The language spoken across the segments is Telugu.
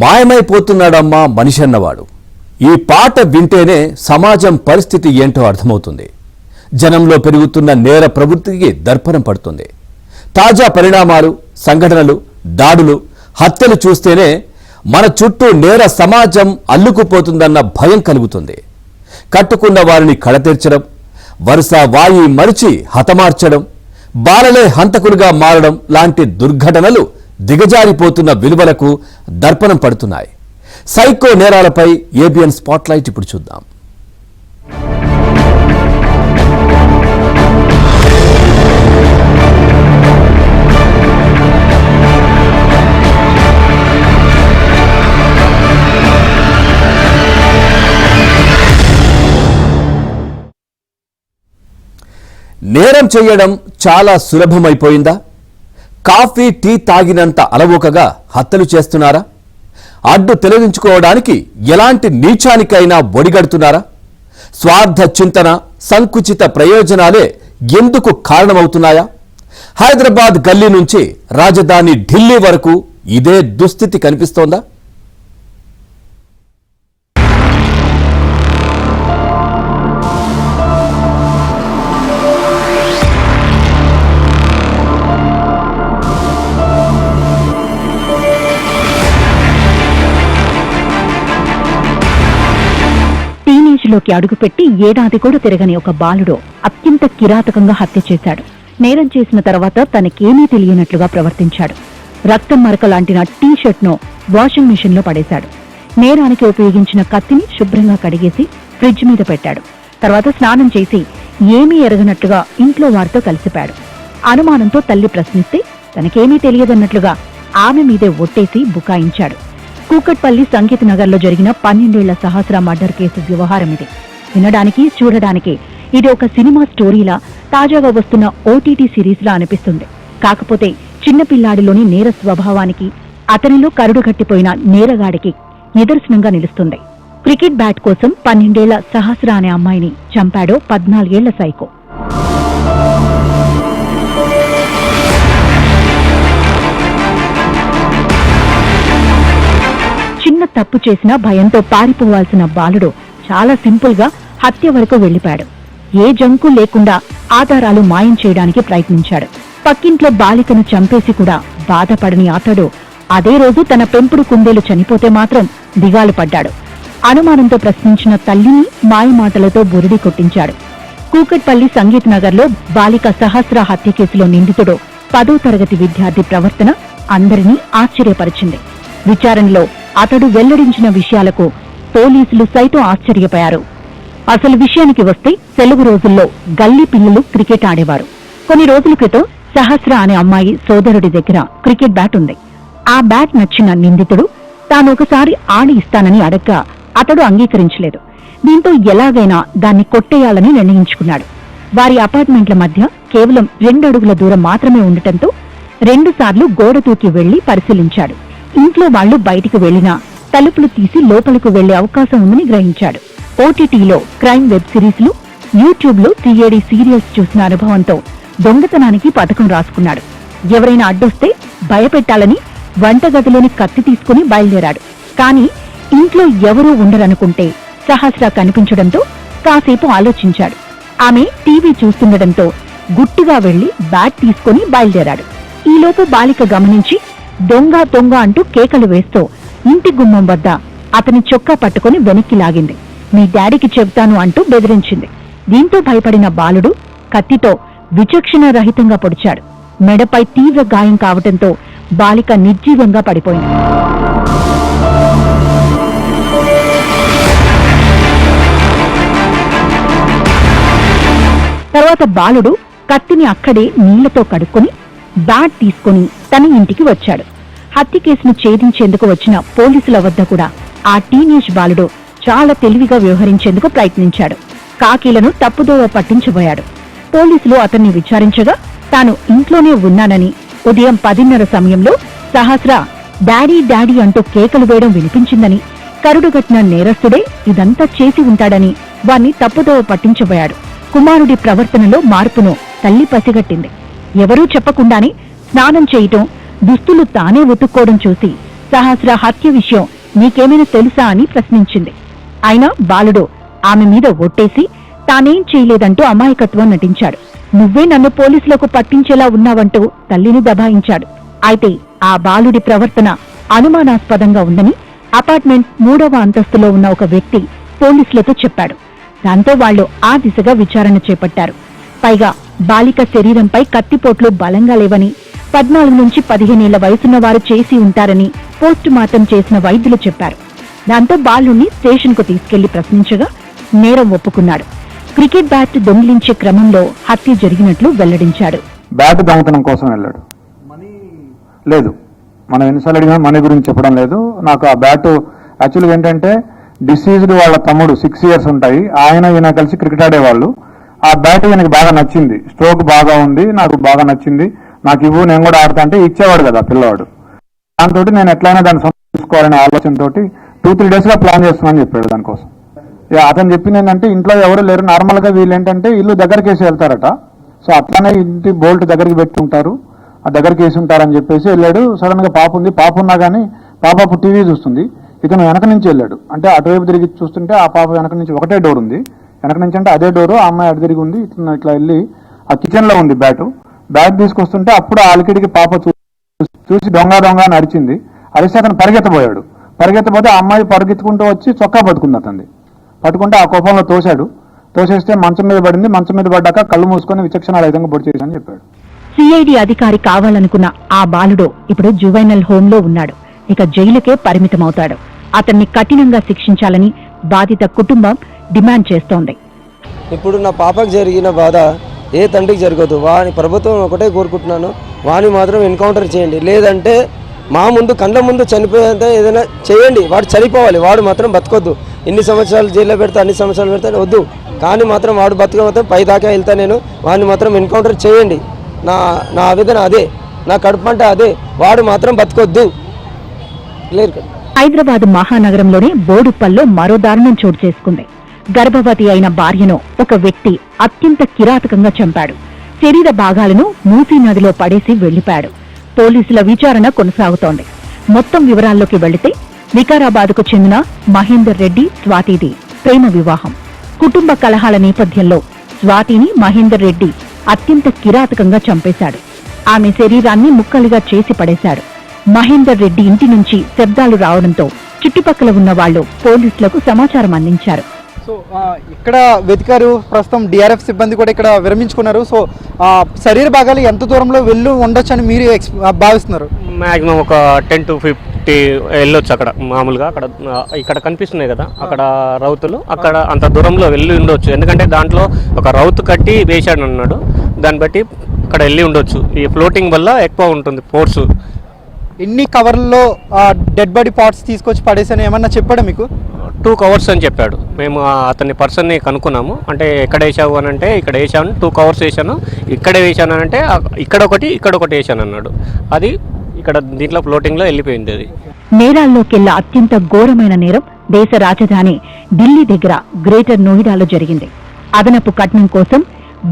మాయమైపోతున్నాడమ్మా మనిషి అన్నవాడు. ఈ పాట వింటేనే సమాజం పరిస్థితి ఏంటో అర్థమవుతుంది. జనంలో పెరుగుతున్న నేర ప్రవృత్తికి దర్పణం పడుతుంది. తాజా పరిణామాలు, సంఘటనలు, దాడులు, హత్యలు చూస్తేనే మన చుట్టూ నేర సమాజం అల్లుకుపోతుందన్న భయం కలుగుతుంది. కట్టుకున్న వారిని కడతీర్చడం, వరుస వాయి మరిచి హతమార్చడం, బాలలే హంతకులుగా మారడం లాంటి దుర్ఘటనలు దిగజారిపోతున్న విలువలకు దర్పణం పడుతున్నాయి. సైకో నేరాలపై ఏబిఎన్ స్పాట్లైట్ ఇప్పుడు చూద్దాం. నేరం చేయడం చాలా సులభమైపోయిందా? కాఫీ, టీ తాగినంత అలవోకగా హత్యలు చేస్తున్నారా? అడ్డు తొలగించుకోవడానికి ఎలాంటి నీచానికైనా ఒడిగడుతున్నారా? స్వార్థ చింతన, సంకుచిత ప్రయోజనాలే ఎందుకు కారణమవుతున్నాయా? హైదరాబాద్ గల్లీ నుంచి రాజధాని ఢిల్లీ వరకు ఇదే దుస్థితి కనిపిస్తోందా? లోకి అడుగుపెట్టి ఏడాది కూడా తిరగని ఒక బాలుడు అత్యంత కిరాతకంగా హత్య చేశాడు. నేరం చేసిన తర్వాత తనకేమీ తెలియనట్లుగా ప్రవర్తించాడు. రక్తం మరక లాంటిన టీ షర్ట్ ను వాషింగ్ మిషన్ లో పడేశాడు. నేరానికి ఉపయోగించిన కత్తిని శుభ్రంగా కడిగేసి ఫ్రిడ్జ్ మీద పెట్టాడు. తర్వాత స్నానం చేసి ఏమీ ఎరగనట్లుగా ఇంట్లో వారితో కలిసిపాడు. అనుమానంతో తల్లి ప్రశ్నిస్తే తనకేమీ తెలియదన్నట్లుగా ఆమె మీదే ఒట్టేసి బుకాయించాడు. కూకట్పల్లి సంగీత్ నగర్ లో జరిగిన 12 ఏళ్ల సహస్ర మర్డర్ కేసు వ్యవహారం ఇది. వినడానికి, చూడడానికి ఇది ఒక సినిమా స్టోరీలా, తాజాగా వస్తున్న ఓటీటీ సిరీస్ లా అనిపిస్తుంది. కాకపోతే చిన్నపిల్లాడిలోని నేర స్వభావానికి, అతనిలో కరుడుగట్టిపోయిన నేరగాడికి నిదర్శనంగా నిలుస్తుంది. క్రికెట్ బ్యాట్ కోసం 12 ఏళ్ల సహస్ర అనే అమ్మాయిని చంపాడో 14 ఏళ్ల సైకో. చిన్న తప్పు చేసినా భయంతో పారిపోవాల్సిన బాలుడు చాలా సింపుల్ గా హత్య వరకు వెళ్లిపాడు. ఏ జంకు లేకుండా ఆధారాలు మాయం చేయడానికి ప్రయత్నించాడు. పక్కింట్లో బాలికను చంపేసి కూడా బాధపడని అతడు అదే రోజు తన పెంపుడు కుందేలు చనిపోతే మాత్రం దిగాలు పడ్డాడు. అనుమానంతో ప్రశ్నించిన తల్లిని మాయమాటలతో బురిడి కొట్టించాడు. కూకట్పల్లి సంగీత్ నగర్ లో బాలిక సహస్ర హత్య కేసులో నిందితుడు 10వ తరగతి విద్యార్థి ప్రవర్తన అందరినీ ఆశ్చర్యపరిచింది. విచారణలో అతడు వెల్లడించిన విషయాలకు పోలీసులు సైతం ఆశ్చర్యపోయారు. అసలు విషయానికి వస్తే సెలవు రోజుల్లో గల్లీ పిల్లలు క్రికెట్ ఆడేవారు. కొన్ని రోజుల క్రితం సహస్ర అనే అమ్మాయి సోదరుడి దగ్గర క్రికెట్ బ్యాట్ ఉంది. ఆ బ్యాట్ నచ్చిన నిందితుడు తాను ఒకసారి ఆడి ఇస్తానని అడగ్గా అతడు అంగీకరించలేదు. దీంతో ఎలాగైనా దాన్ని కొట్టేయాలని నిర్ణయించుకున్నాడు. వారి అపార్ట్మెంట్ల మధ్య కేవలం 2 అడుగుల దూరం మాత్రమే ఉండటంతో 2 సార్లు గోడ దూకి వెళ్లి పరిశీలించాడు. ఇంట్లో వాళ్లు బయటికి వెళ్లినా తలుపులు తీసి లోపలికి వెళ్లే అవకాశం ఉందని గ్రహించాడు. ఓటీటీలో క్రైమ్ వెబ్ సిరీస్లు, యూట్యూబ్ లో సిఐడి సీరియల్స్ చూసిన అనుభవంతో దొంగతనానికి పథకం రాసుకున్నాడు. ఎవరైనా అడ్డొస్తే భయపెట్టాలని వంటగదిలోని కత్తి తీసుకుని బయలుదేరాడు. కానీ ఇంట్లో ఎవరూ ఉండరనుకుంటే సహస్ర కనిపించడంతో కాసేపు ఆలోచించాడు. ఆమె టీవీ చూస్తుండటంతో గుట్టుగా వెళ్లి బ్యాట్ తీసుకుని బయలుదేరాడు. ఈలోపు బాలిక గమనించి దొంగ దొంగ అంటూ కేకలు వేస్తూ ఇంటి గుమ్మం వద్ద అతని చొక్కా పట్టుకుని వెనక్కి లాగింది. మీ డాడీకి చెబుతాను అంటూ బెదిరించింది. దీంతో భయపడిన బాలుడు కత్తితో విచక్షణ రహితంగా పొడిచాడు. మెడపై తీవ్ర గాయం కావటంతో బాలిక నిర్జీవంగా పడిపోయింది. తర్వాత బాలుడు కత్తిని అక్కడే నీళ్లతో కడుక్కొని బ్యాట్ తీసుకుని తన ఇంటికి వచ్చాడు. హత్య కేసును ఛేదించేందుకు వచ్చిన పోలీసుల వద్ద కూడా ఆ టీనేజ్ బాలుడు చాలా తెలివిగా వ్యవహరించేందుకు ప్రయత్నించాడు. కాకీలను తప్పుదోవ పట్టించబోయాడు. పోలీసులు అతన్ని విచారించగా తాను ఇంట్లోనే ఉన్నానని, ఉదయం 10:30 సమయంలో సహస్ర డాడీ డాడీ అంటూ కేకలు వేయడం వినిపించిందని, కరుడుగట్టిన నేరస్తుడే ఇదంతా చేసి ఉంటాడని వాణ్ణి తప్పుదోవ పట్టించబోయాడు. కుమారుడి ప్రవర్తనలో మార్పును తల్లి పసిగట్టింది. ఎవరూ చెప్పకుండానే స్నానం చేయటం, దుస్తులు తానే ఉతుక్కోవడం చూసి సహస్ర హత్య విషయం నీకేమైనా తెలుసా అని ప్రశ్నించింది. అయినా బాలుడు ఆమె మీద ఒట్టేసి తానేం చేయలేదంటూ అమాయకత్వం నటించాడు. నువ్వే నన్ను పోలీసులకు పట్టించేలా ఉన్నావంటూ తల్లిని దబాయించాడు. అయితే ఆ బాలుడి ప్రవర్తన అనుమానాస్పదంగా ఉందని అపార్ట్మెంట్ 3వ అంతస్తులో ఉన్న ఒక వ్యక్తి పోలీసులతో చెప్పాడు. దాంతో వాళ్లు ఆ దిశగా విచారణ చేపట్టారు. పైగా బాలిక శరీరంపై కత్తిపోట్లు బలంగా లేవని, 14 నుంచి 15 ఏళ్ల వయసున్న వారు చేసి ఉంటారని పోస్ట్ మార్టం చేసిన వైద్యులు చెప్పారు. దాంతో బాలుణ్ణి స్టేషన్ కు తీసుకెళ్లి ప్రశ్నించగా నేరం ఒప్పుకున్నాడు. క్రికెట్ బ్యాట్ దొంగిలించే క్రమంలో హత్య జరిగినట్లు వెల్లడించాడు. బ్యాట్ దొంగతనం కోసం వెళ్ళాడు. లేదు, మనం ఎన్నిసార్లు అడిగినా మనీ గురించి చెప్పడం లేదు. నాకు ఆ బ్యాట్ యాక్చువల్గా ఏంటంటే డిసీజ్డ్ వాళ్ళ తమ్ముడు 6 years ఉంటాయి, ఆయన ఈయన కలిసి క్రికెట్ ఆడేవాళ్ళు. ఆ బ్యాట్ ఈయనకి బాగా నచ్చింది, స్ట్రోక్ బాగా ఉంది, నాకు బాగా నచ్చింది, నాకు ఇవ్వు నేను కూడా ఆడతా అంటే ఇచ్చేవాడు కదా పిల్లవాడు. దాంతో నేను ఎట్లయినా దాన్ని తీసుకోవాలనే ఆలోచనతో 2-3 days గా ప్లాన్ చేస్తున్నాను చెప్పాడు దానికోసం. అతను చెప్పింది ఏంటంటే ఇంట్లో ఎవరు లేరు, నార్మల్ గా వీళ్ళు ఏంటంటే ఇల్లు దగ్గరికి వేసి వెళ్తారట. సో అట్లానే ఇంటి బోల్ట్ దగ్గరికి పెట్టుకుంటారు, ఆ దగ్గరికి వేసి ఉంటారని చెప్పేసి వెళ్ళాడు. సడన్ గా పాప ఉంది, పాప ఉన్నా కానీ పాప టీవీ చూస్తుంది, ఇతను వెనక నుంచి వెళ్ళాడు. అంటే అటువైపు తిరిగి చూస్తుంటే ఆ పాప వెనక నుంచి ఒకటే డోర్ ఉంది, వెనక నుంచి అంటే అదే డోరు, ఆ అమ్మాయి అటు తిరిగి ఉంది. ఇట్లా ఇట్లా వెళ్ళి ఆ కిచెన్ లో ఉంది బ్యాట్ తీసుకొస్తుంటే అప్పుడు ఆ అలికిడికి పాప చూసి దొంగ దొంగ అని అరిచింది. అరిస్తే అతను పరిగెత్తబోతే ఆ అమ్మాయి పరిగెత్తుకుంటూ వచ్చి చొక్కా పట్టుకుంది, అతన్ని పట్టుకుంటే ఆ కోపంలో తోసేస్తే మంచం మీద పడింది. మంచం మీద పడ్డాక కళ్ళు మూసుకొని విచక్షణారహితంగా పొడి చేశానని చెప్పాడు. సిఐడి అధికారి కావాలనుకున్న ఆ బాలుడు ఇప్పుడు జువైనల్ హోమ్ లో ఉన్నాడు. ఇక జైలుకే పరిమితమవుతాడు. అతన్ని కఠినంగా శిక్షించాలని బాధిత కుటుంబం డిమాండ్ చేస్తోంది. ఇప్పుడు నా పాపకు జరిగిన బాధ ఏ తండ్రికి జరగదు. వాని ప్రభుత్వం ఒకటే కోరుకుంటున్నాను, వాని మాత్రం ఎన్కౌంటర్ చేయండి. లేదంటే మా ముందు కళ్ళ ముందు చనిపోయేంత ఏదైనా చేయండి. వాడు చనిపోవాలి, వాడు మాత్రం బతకొద్దు. ఎన్ని సంవత్సరాలు జైల్లో పెడతా, అన్ని సంవత్సరాలు పెడతా వద్దు, కానీ మాత్రం వాడు బతకపోతే పై దాకా వెళ్తా నేను. వాడిని మాత్రం ఎన్కౌంటర్ చేయండి. నా ఆవేదన అదే, నా కడుపు అంటే అదే, వాడు మాత్రం బతకొద్దు. హైదరాబాద్ మహానగరంలోని బోడుప్పల్లో మరో దారుణం చోటు చేసుకుంది. గర్భవతి అయిన భార్యను ఒక వ్యక్తి అత్యంత కిరాతకంగా చంపాడు. శరీర భాగాలను మూసీ నదిలో పడేసి వెళ్లిపాడు. పోలీసుల విచారణ కొనసాగుతోంది. మొత్తం వివరాల్లోకి వెళితే వికారాబాద్కు చెందిన మహేందర్ రెడ్డి స్వాతిది ప్రేమ వివాహం. కుటుంబ కలహాల నేపథ్యంలో స్వాతిని మహేందర్ రెడ్డి అత్యంత కిరాతకంగా చంపేశాడు. ఆమె శరీరాన్ని ముక్కలుగా చేసి పడేశాడు. మహేందర్ రెడ్డి ఇంటి నుంచి శబ్దాలు రావడంతో చుట్టుపక్కల ఉన్న వాళ్లు పోలీసులకు సమాచారం అందించారు. సో ఇక్కడ వెతికారు. ప్రస్తుతం డిఆర్ఎఫ్ సిబ్బంది కూడా ఇక్కడ విరమించుకున్నారు. సో శరీర భాగాలు ఎంత దూరంలో వెళ్ళి ఉండొచ్చు అని మీరు భావిస్తున్నారు? మ్యాక్సిమం ఒక 10 to 50 వెళ్ళొచ్చు. అక్కడ మామూలుగా ఇక్కడ కనిపిస్తున్నాయి కదా, అక్కడ రౌతులు, అక్కడ అంత దూరంలో వెళ్ళి ఉండొచ్చు. ఎందుకంటే దాంట్లో ఒక రౌతు కట్టి వేశాడు అన్నాడు, దాన్ని బట్టి అక్కడ వెళ్ళి ఉండొచ్చు. ఈ ఫ్లోటింగ్ వల్ల ఎక్కువ ఉంటుంది ఫోర్స్. ఎన్ని కవర్లలో డెడ్ బాడీ పార్ట్స్ తీసుకొచ్చి పడేసాను ఏమన్నా చెప్పాడా మీకు? 2 covers అని చెప్పాడు. మేము అతని పర్సన్ని కనుక్కున్నాము. అంటే ఎక్కడ వేసావు అని అంటే ఇక్కడ వేసాను, 2 covers వేసాను, ఇక్కడే వేసాను అని అంటే ఇక్కడ ఒకటి వేసాను అన్నాడు. అది ఇక్కడ దీంట్లో ఫ్లోటింగ్లో వెళ్ళిపోయింది. అది నేరాల్లోకెల్లా అత్యంత ఘోరమైన నేరం దేశ రాజధాని ఢిల్లీ దగ్గర గ్రేటర్ నోయిడాలో జరిగింది. అదనపు కట్నం కోసం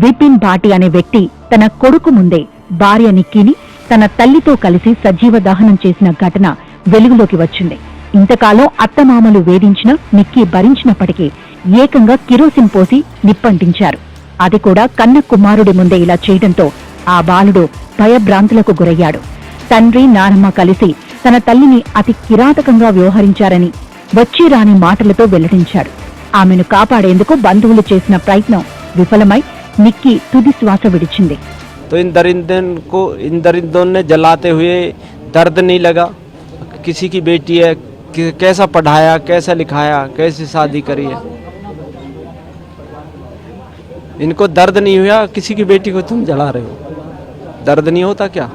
విపిన్ భాటి అనే వ్యక్తి తన కొడుకు ముందే భార్య నిక్కీని తన తల్లితో కలిసి సజీవ దహనం చేసిన ఘటన వెలుగులోకి వచ్చింది. ఇంతకాలం అత్తమామలు వేధించిన నిక్కీ భరించినప్పటికీ ఏకంగా కిరోసిన్ పోసి నిప్పంటించారు. అది కూడా కన్న కుమారుడి ముందే ఇలా చేయడంతో ఆ బాలుడు భయభ్రాంతులకు గురయ్యాడు. తండ్రి నానమ్మ కలిసి తన తల్లిని అతి కిరాతకంగా వ్యవహరించారని వచ్చి రాని మాటలతో వెల్లడించాడు. ఆమెను కాపాడేందుకు బంధువులు చేసిన ప్రయత్నం విఫలమై నిక్కీ తుది శ్వాస విడిచింది. तो इन दरिंदों ने जलाते हुए दर्द नहीं लगा। किसी की बेटी है, कैसा पढ़ाया, कैसा लिखाया, कैसी शादी करी है, इनको दर्द नहीं हुआ। किसी की बेटी को तुम जला रहे हो, दर्द नहीं होता क्या?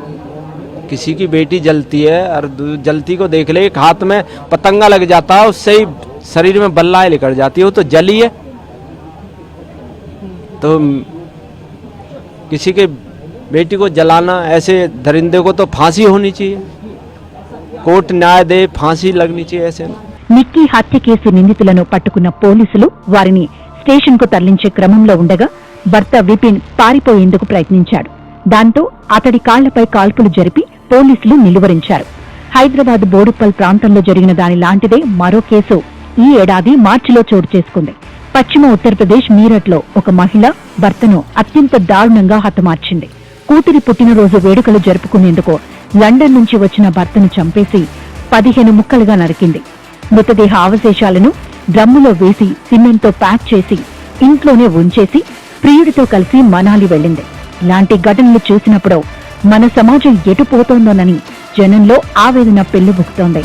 किसी की बेटी जलती है और जलती को देख ले, एक हाथ में पतंगा लग जाता है, उससे ही शरीर में बल्लाएं निकल जाती है, वो तो जली है। तो किसी के बेटी को जलाना, ऐसे दरिंदे को तो फांसी होनी चाहिए, कोर्ट न्याय दे, फांसी लगनी चाहिए ऐसे। నిక్కీ హత్య కేసు నిందితులను పట్టుకున్న పోలీసులు వారిని స్టేషన్ కు తరలించే క్రమంలో ఉండగా భర్త విపిన్ పారిపోయేందుకు ప్రయత్నించాడు. దాంతో అతడి కాళ్లపై కాల్పులు జరిపి పోలీసులు నిలువరించారు. హైదరాబాద్ బోడుప్పల్ ప్రాంతంలో జరిగిన దాని లాంటిదే మరో కేసు ఈ ఏడాది మార్చిలో చోటు చేసుకుంది. పశ్చిమ ఉత్తరప్రదేశ్ మీరట్లో ఒక మహిళ భర్తను అత్యంత దారుణంగా హతమార్చింది. కూతురి పుట్టినరోజు వేడుకలు జరుపుకునేందుకు లండన్ నుంచి వచ్చిన భర్తను చంపేసి 15 ముక్కలుగా నరికింది. మృతదేహ అవశేషాలను డ్రమ్ములో వేసి సిమెంట్తో ప్యాక్ చేసి ఇంట్లోనే ఉంచేసి ప్రియుడితో కలిసి మనాలి వెళ్లింది. ఇలాంటి ఘటనలు చూసినప్పుడు మన సమాజం ఎటు పోతోందోనని జనంలో ఆవేదన పెల్లుబుకుతోంది.